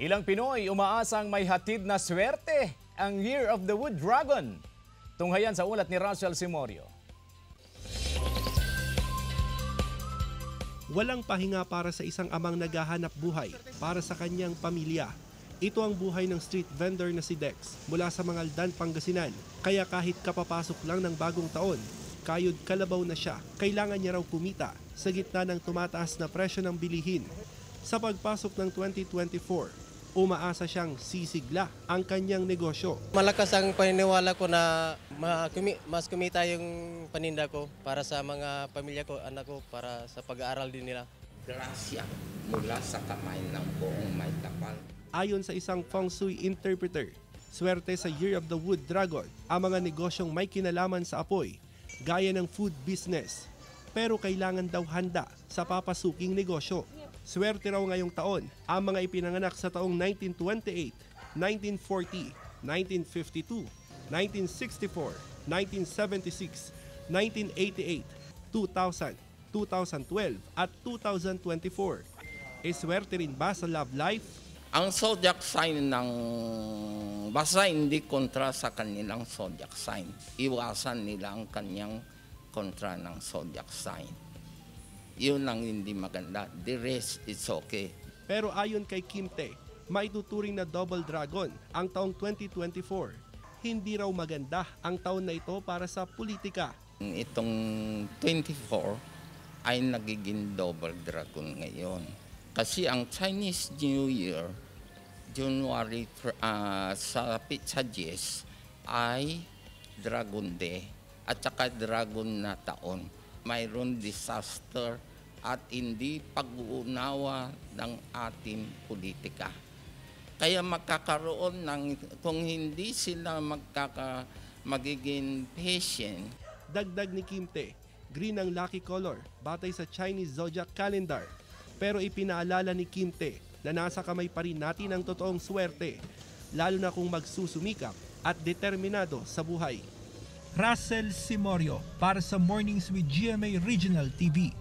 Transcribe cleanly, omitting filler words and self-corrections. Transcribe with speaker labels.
Speaker 1: Ilang Pinoy umaasang may hatid na swerte ang Year of the Wood Dragon. Tunghayan sa ulat ni Russell Simorio.
Speaker 2: Walang pahinga para sa isang amang naghahanap buhay para sa kanyang pamilya. Ito ang buhay ng street vendor na si Dex mula sa Mangaldan, Pangasinan. Kaya kahit kapapasok lang ng bagong taon, kayod kalabaw na siya. Kailangan niya raw kumita sa gitna ng tumataas na presyo ng bilihin. Sa pagpasok ng 2024, umaasa siyang sisigla ang kanyang negosyo.
Speaker 3: Malakas ang paniniwala ko na mas kumita yung paninda ko para sa mga pamilya ko, anak ko, para sa pag-aaral din nila.
Speaker 4: Grasya mula sa kamay ng buong may kapal.
Speaker 2: Ayon sa isang feng shui interpreter, swerte sa Year of the Wood Dragon ang mga negosyong may kinalaman sa apoy, gaya ng food business. Pero kailangan daw handa sa papasuking negosyo. Swerte raw ngayong taon ang mga ipinanganak sa taong 1928, 1940, 1952, 1964, 1976, 1988, 2000, 2012 at 2024. Swerte rin ba sa love life?
Speaker 4: Ang zodiac sign ng basta hindi kontra sa kanilang zodiac sign. Iwasan nila ang kanyang kontra ng zodiac sign. Yun lang hindi maganda. The rest is okay.
Speaker 2: Pero ayon kay Kim Tae, maituturing na double dragon ang taong 2024. Hindi raw maganda ang taon na ito para sa politika.
Speaker 4: Itong 24 ay nagiging double dragon ngayon. Kasi ang Chinese New Year, January sa Pitsagis ay Dragon Day at saka Dragon na taon. Mayroon disaster at hindi pag-uunawa ng ating politika. Kaya magkakaroon ng, kung hindi sila magiging patient.
Speaker 2: Dagdag ni Kim Tae, green ang lucky color batay sa Chinese zodiac calendar. Pero ipinaalala ni Kim Tae na nasa kamay pa rin natin ang totoong swerte, lalo na kung magsusumikap at determinado sa buhay.
Speaker 5: Russell Simorio para sa Mornings with GMA Regional TV.